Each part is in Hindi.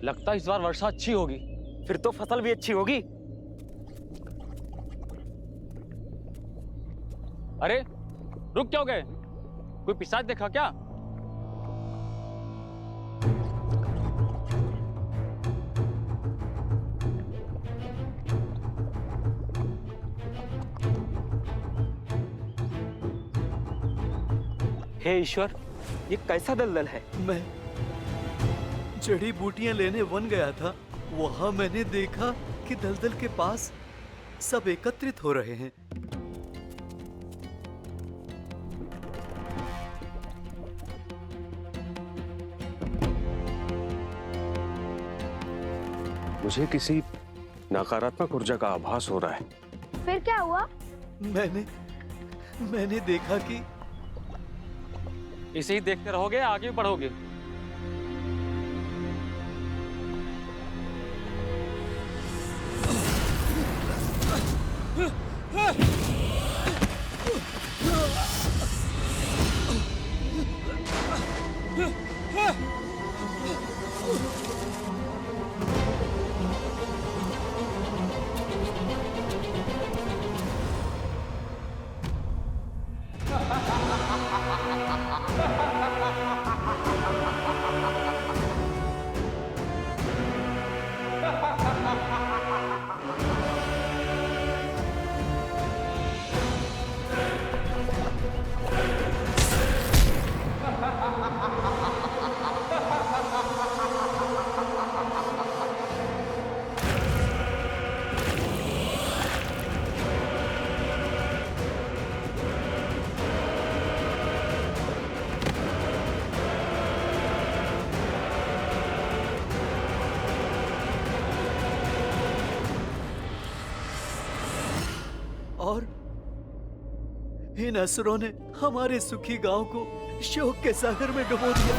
लगता है इस बार वर्षा अच्छी होगी। फिर तो फसल भी अच्छी होगी। अरे रुक क्यों गए? कोई पिशाच देखा क्या? हे ईश्वर, ये कैसा दलदल है? मैं जड़ी बूटियां लेने वन गया था। वहां मैंने देखा कि दलदल के पास सब एकत्रित हो रहे हैं। मुझे किसी नकारात्मक ऊर्जा का आभास हो रहा है। फिर क्या हुआ? मैंने देखा कि इसे ही देखते रहोगे, आगे बढ़ोगे? और इन असुरों ने हमारे सुखी गांव को शोक के सागर में डुबो दिया।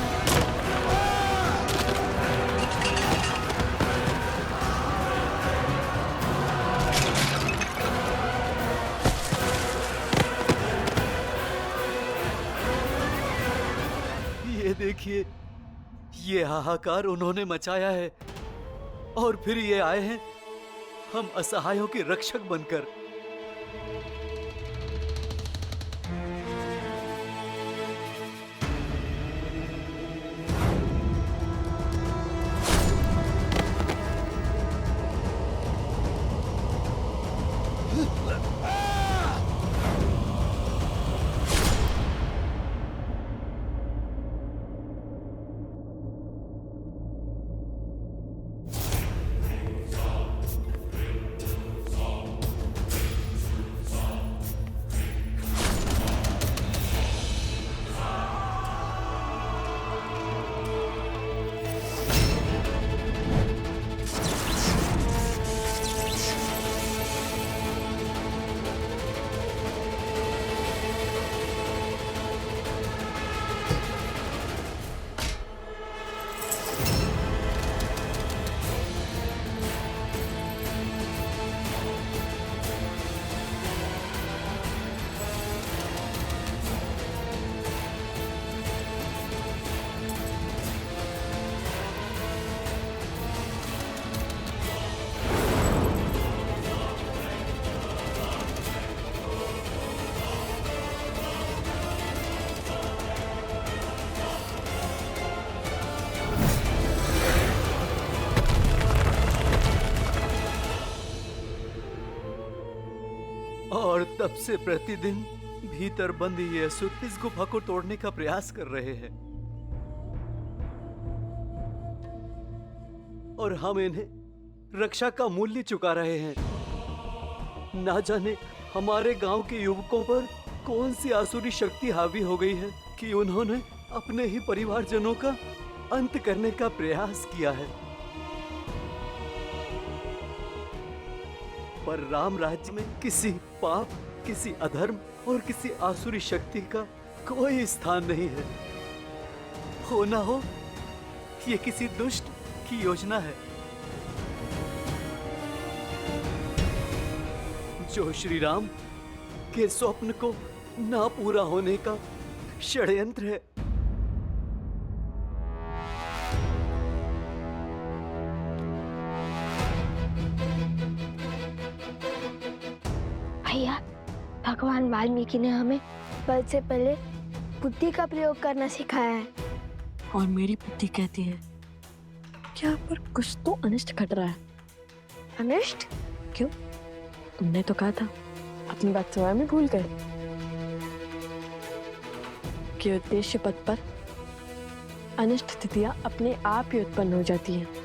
ये देखिए, ये हाहाकार उन्होंने मचाया है और फिर ये आए हैं हम असहायों के रक्षक बनकर। और तब से प्रतिदिन भीतर बंद ये असुर इस गुफा को तोड़ने का प्रयास कर रहे हैं और हम इन्हें रक्षा का मूल्य चुका रहे हैं। ना जाने हमारे गांव के युवकों पर कौन सी आसुरी शक्ति हावी हो गई है कि उन्होंने अपने ही परिवारजनों का अंत करने का प्रयास किया है। पर राम राज्य में किसी पाप, किसी अधर्म और किसी आसुरी शक्ति का कोई स्थान नहीं है। हो ना हो ये किसी दुष्ट की योजना है जो श्री राम के स्वप्न को ना पूरा होने का षड्यंत्र है। भैया, भगवान वाल्मीकि ने हमें बल से पहले बुद्धि का प्रयोग करना सिखाया है। और मेरी बुद्धि कहती है कि यहाँ पर कुछ तो अनिष्ट घट रहा है। अनिष्ट? क्यों? तुमने तो कहा था, अपनी बात स्वयं ही भूल गए कि उद्देश्य पथ पर अनिष्ट स्थितियां अपने आप ही उत्पन्न हो जाती हैं।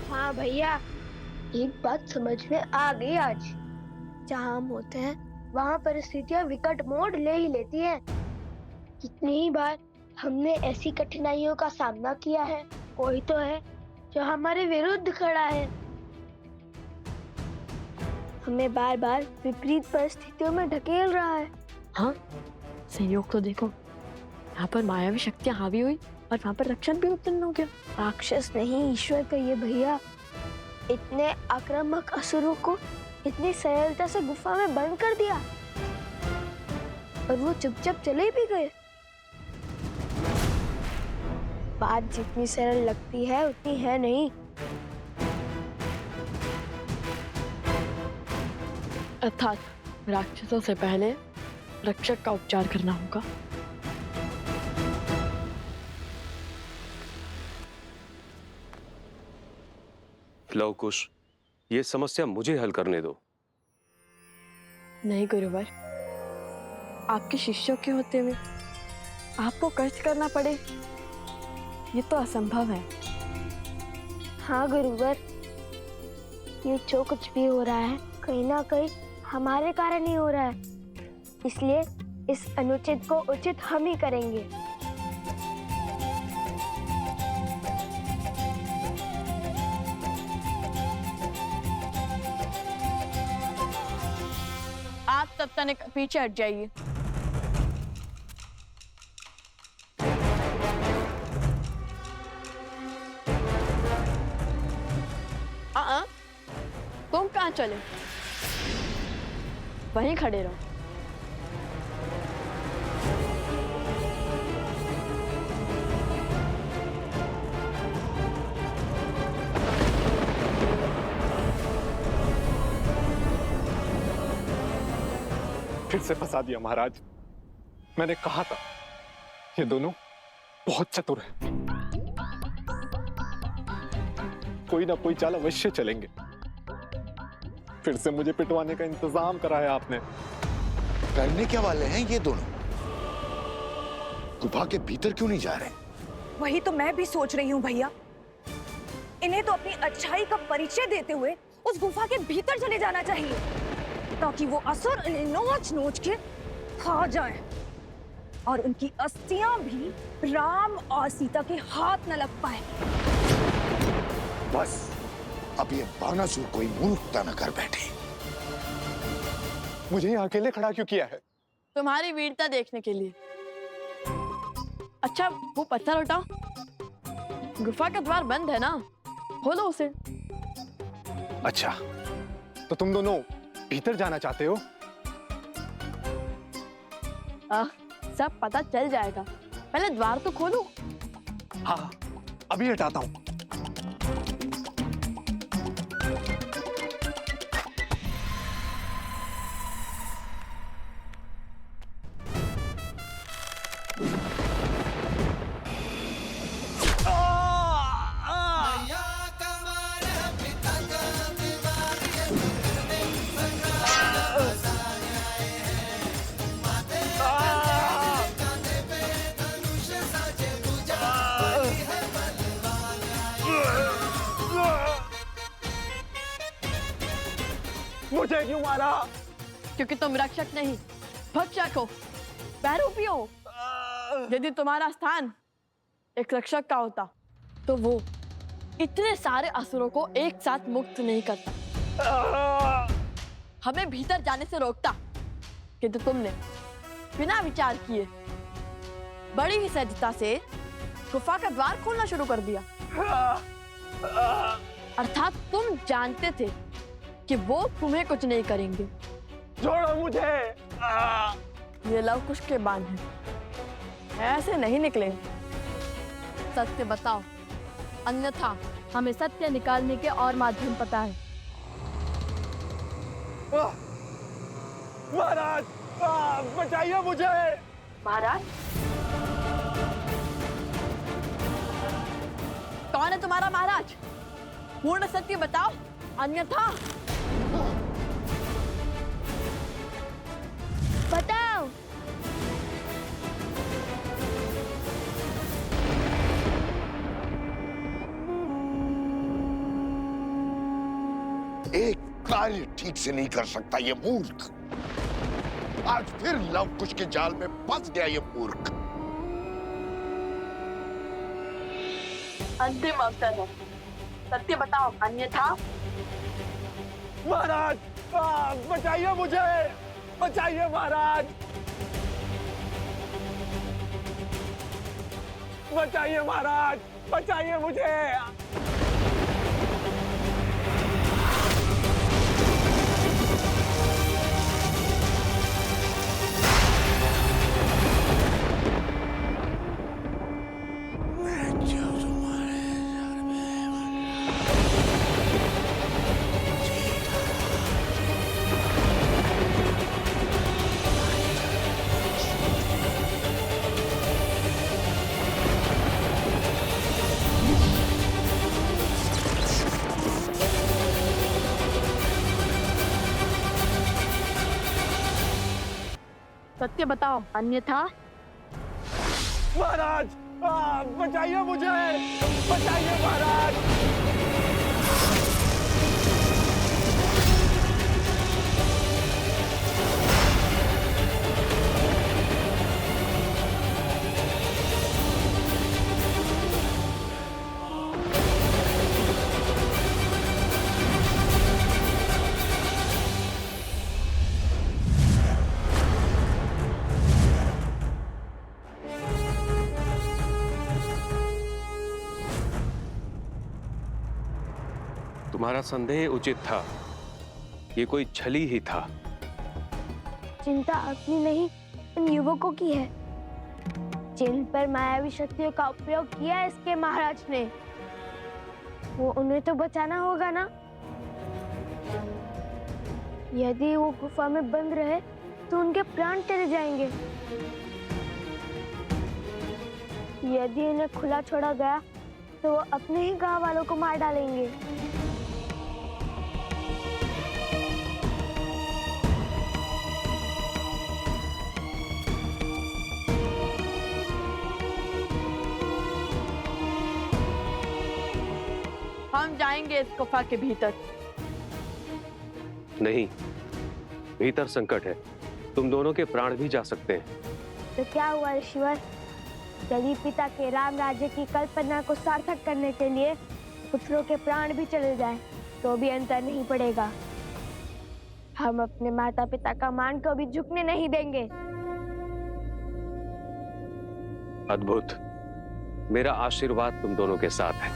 हाँ भैया, एक बात समझ में आ गई आज। जहाँ हम होते हैं वहाँ परिस्थितियाँ विकट मोड़ ले ही लेती हैं। कितनी ही बार हमने ऐसी कठिनाइयों का सामना किया है, कोई तो है जो हमारे विरुद्ध खड़ा है। हमें बार बार विपरीत परिस्थितियों में ढकेल रहा है। हाँ, संयोग तो देखो, यहाँ पर मायावी शक्तियां हावी हुई और वहाँ पर रक्षण भी उत्पन्न हो गया। राक्षस नहीं, ईश्वर कहिए भैया। इतने आक्रामक असुरों को इतनी सरलता से गुफा में बंद कर दिया और वो चुपचाप चले भी गए। बात जितनी सरल लगती है उतनी है नहीं। अर्थात राक्षसों से पहले रक्षक का उपचार करना होगा। लव कुश, ये समस्या मुझे हल करने दो। नहीं गुरुवर, आपके शिष्यों के होते हुए आपको कष्ट करना पड़े, ये तो असंभव है। हाँ गुरुवर, ये जो कुछ भी हो रहा है कहीं ना कहीं हमारे कारण ही हो रहा है, इसलिए इस अनुचित को उचित हम ही करेंगे। आप तब तक पीछे हट जाइए। तुम कहाँ चले? वहीं खड़े रहो। फिर से फंसा दिया महाराज। मैंने कहा था ये दोनों बहुत चतुर हैं। कोई ना कोई चाल अवश्य चलेंगे। फिर से मुझे पिटवाने का इंतजाम कराया आपने। करने क्या वाले हैं ये दोनों? गुफा के भीतर क्यों नहीं जा रहे? वही तो मैं भी सोच रही हूँ भैया। इन्हें तो अपनी अच्छाई का परिचय देते हुए उस गुफा के भीतर चले जाना चाहिए, ताकि वो असुर इन्हें नोच नोच के खा जाए और उनकी अस्थियां भी राम और सीता के हाथ न लग पाए। बस अब ये बानासुर कोई मूर्खता न कर बैठे। मुझे यहाँ अकेले खड़ा क्यों किया है? तुम्हारी वीरता देखने के लिए। अच्छा, वो पत्थर उठाओ। गुफा का द्वार बंद है ना, खोलो उसे। अच्छा, तो तुम दोनों भीतर जाना चाहते हो? सब पता चल जाएगा, पहले द्वार तो खोलो। हाँ, अभी हटाता हूँ। मुझे क्यों मारा? क्योंकि तुम रक्षक नहीं, भक्षक हो, पैरूपी हो। यदि तुम्हारा स्थान एक रक्षक का होता तो वो इतने सारे असुरों को एक साथ मुक्त नहीं करता, हमें भीतर जाने से रोकता। किंतु तुमने बिना विचार किए बड़ी ही सहजता से गुफा का द्वार खोलना शुरू कर दिया। अर्थात तुम जानते थे कि वो तुम्हें कुछ नहीं करेंगे। छोड़ो मुझे। ये लव कुश के बाण हैं। ऐसे नहीं निकले। सत्य बताओ, अन्यथा हमें सत्य निकालने के और माध्यम पता है। महाराज, बचाइए मुझे। महाराज, कौन है तुम्हारा महाराज? पूर्ण सत्य बताओ, अन्यथा बताओ। एक कार्य ठीक से नहीं कर सकता ये मूर्ख। आज फिर लव कुश के जाल में फंस गया ये मूर्ख। अंतिम अवसर है, सत्य बताओ, अन्यथा। महाराज, बचाइए मुझे, बचाइए महाराज, बचाइए महाराज, बचाइए मुझे। सत्य बताओ, अन्यथा। महाराज, बचाइए मुझे, बचाइए महाराज। तुम्हारा संदेह उचित था। ये कोई छली ही था। चिंता अपनी नहीं, इन युवकों की है जिन पर मायावी शक्तियों का उपयोग किया है इसके महाराज ने। वो उन्हें तो बचाना होगा ना। यदि वो गुफा में बंद रहे तो उनके प्राण चले जाएंगे। यदि इन्हें खुला छोड़ा गया तो वो अपने ही गांव वालों को मार डालेंगे। हम जाएंगे इस गुफा के भीतर। नहीं, भीतर संकट है। तुम दोनों के प्राण भी जा सकते हैं। तो क्या हुआ ऋषिवर? यदि पिता के राम राज्य की कल्पना को सार्थक करने के लिए पुत्रों के प्राण भी चले जाएं, तो भी अंतर नहीं पड़ेगा। हम अपने माता पिता का मान को भी झुकने नहीं देंगे। अद्भुत। मेरा आशीर्वाद तुम दोनों के साथ है।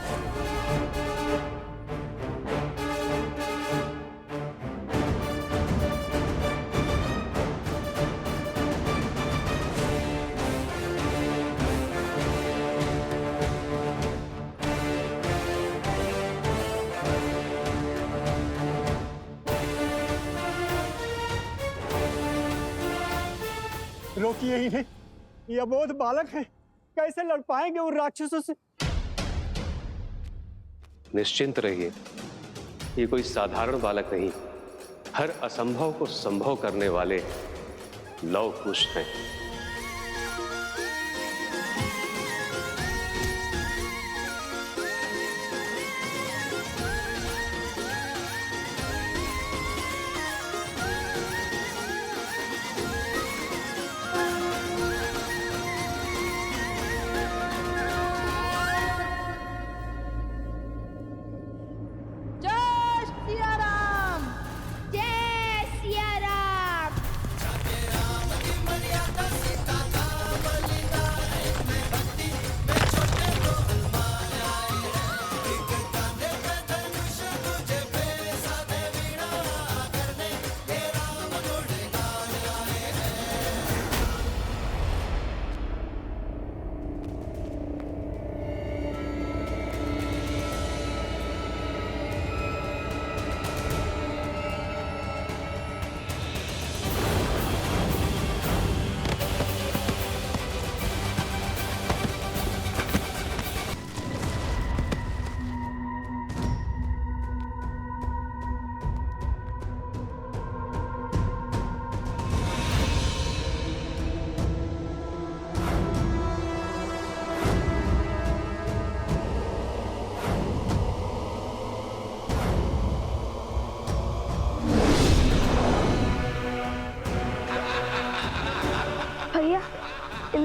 रोकिए इन्हें, ये अबोध बालक है, कैसे लड़ पाएंगे उन राक्षसों से? निश्चिंत रहिए, ये कोई साधारण बालक नहीं, हर असंभव को संभव करने वाले लव कुश हैं। जय सिया राम। जय सिया राम।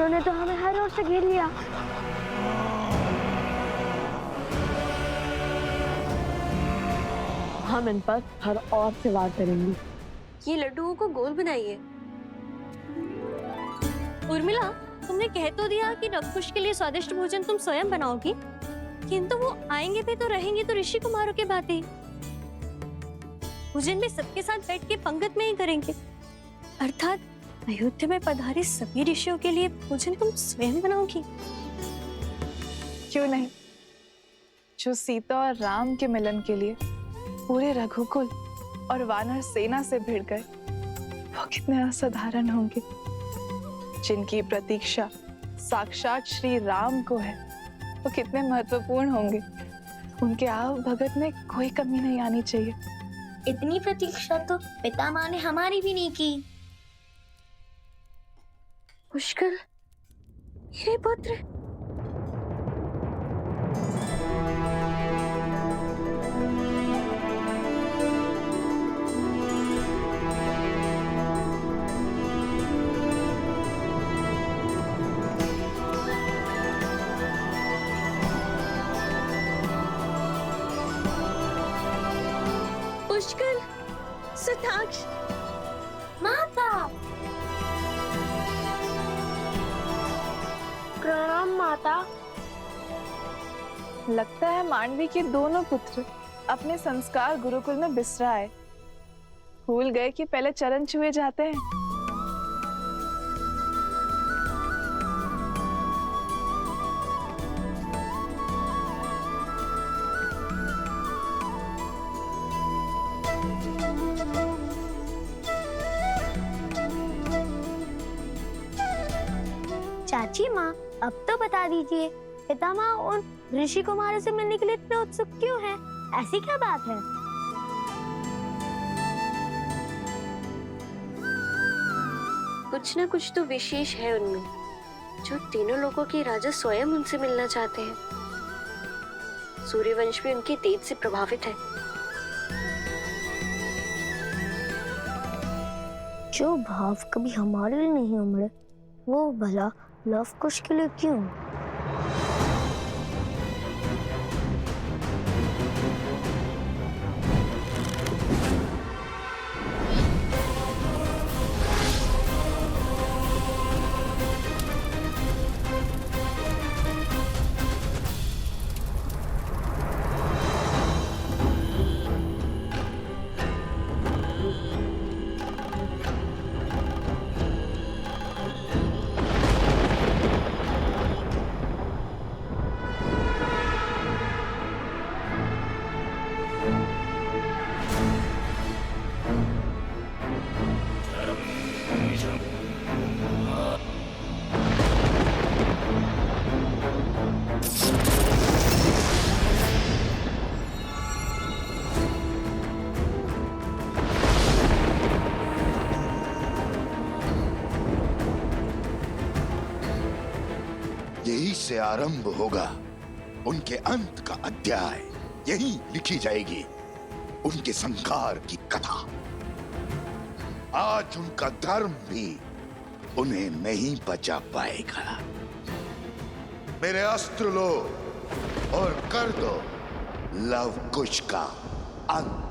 उन्होंने तो हमें हर ओर से घेर लिया। हम इन पर हर और से वार करेंगे। ये लड्डुओं को गोल बनाइए। उर्मिला, तुमने कह तो दिया कि नवकुश के लिए स्वादिष्ट भोजन तुम स्वयं बनाओगी, किंतु वो आएंगे भी तो रहेंगे तो ऋषि कुमारों के बातें। भोजन में सबके साथ बैठ के पंगत में ही करेंगे, अर्थात अयोध्या में पधारे सभी ऋषियों के लिए भोजन तुम स्वयं बनाओगी। क्यों नहीं? जो सीता और राम के मिलन के लिए पूरे रघुकुल और वानर सेना से भिड़ गए, वो कितने असाधारण होंगे। जिनकी प्रतीक्षा साक्षात श्री राम को है, वो कितने महत्वपूर्ण होंगे। उनके आव भगत में कोई कमी नहीं आनी चाहिए। इतनी प्रतीक्षा तो पितामह ने हमारी भी नहीं की। पुष्कर, मेरे पुत्र। पुष्कर, सुताक्ष, माता। प्रणाम माता। लगता है मांडवी के दोनों पुत्र अपने संस्कार गुरुकुल में बिसराए, भूल गए कि पहले चरण छुए जाते हैं। चाची माँ, अब तो बता दीजिए, पितामह उन ऋषि कुमारों से मिलने के लिए इतने उत्सुक क्यों हैं? ऐसी क्या बात है? कुछ न कुछ तो विशेष है उनमें, जो तीनों लोगों के राजा स्वयं उनसे मिलना चाहते हैं। सूर्यवंश भी उनके तेज से प्रभावित है। जो भाव कभी हमारे लिए नहीं उमड़े, वो भला लव कुश के लिए क्यों? यही से आरंभ होगा उनके अंत का अध्याय। यही लिखी जाएगी उनके संहार की कथा। आज उनका धर्म भी उन्हें नहीं बचा पाएगा। मेरे अस्त्र लो और कर दो लव कुश का अंत।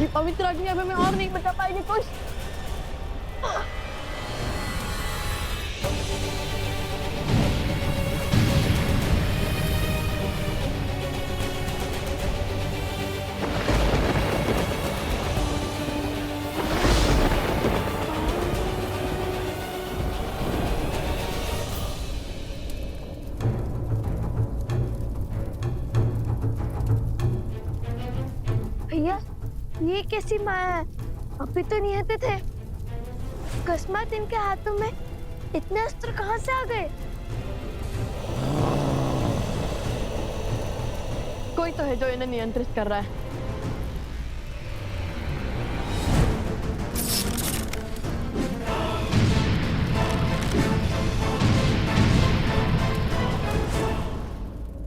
ये पवित्र अग्नि अब हमें और नहीं बचा पाएगी कुछ। भैया, ये कैसी माया है? अभी तो निहत्ते थे। अकस्मात इनके हाथों में इतने अस्त्र कहाँ से आ गए? कोई तो है जो इन्हें नियंत्रित कर रहा है।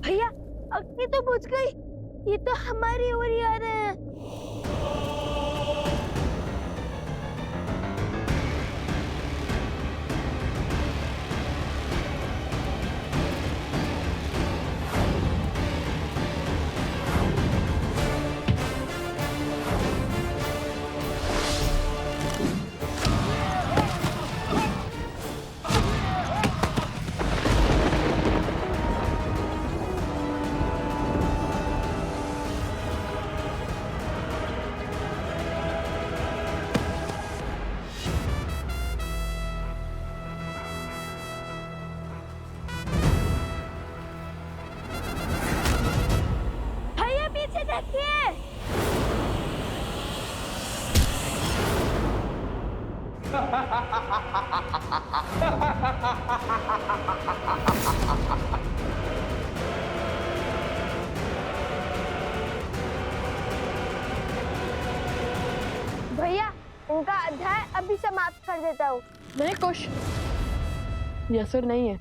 भैया, अग्नि तो बुझ गई। ये तो हमारी ओर ही आ रहे हैं। भैया पीछे देखिए। भैया, उनका अध्याय अभी समाप्त कर देता हूँ। नहीं कुश, ये असुर नहीं है।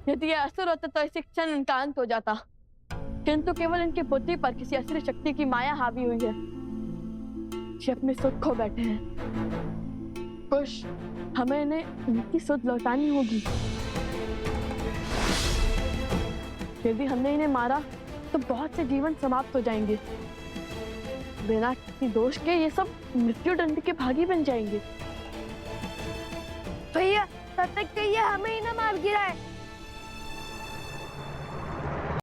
यदि ये असुर होता तो इसी क्षण इनका अंत हो जाता, किंतु केवल इनकी बुद्धि पर किसी असुरी शक्ति की माया हावी हुई है। ये अपने सुख खो बैठे हैं। कुश, हमें इन्हें इनकी सुध लौटानी होगी। यदि हमने इन्हें मारा तो बहुत से जीवन समाप्त हो जाएंगे। बिना किसी दोष के ये सब मृत्यु दंड के भागी बन जाएंगे। भैया, तब तक तो ये हमें ही ना मार गिराए।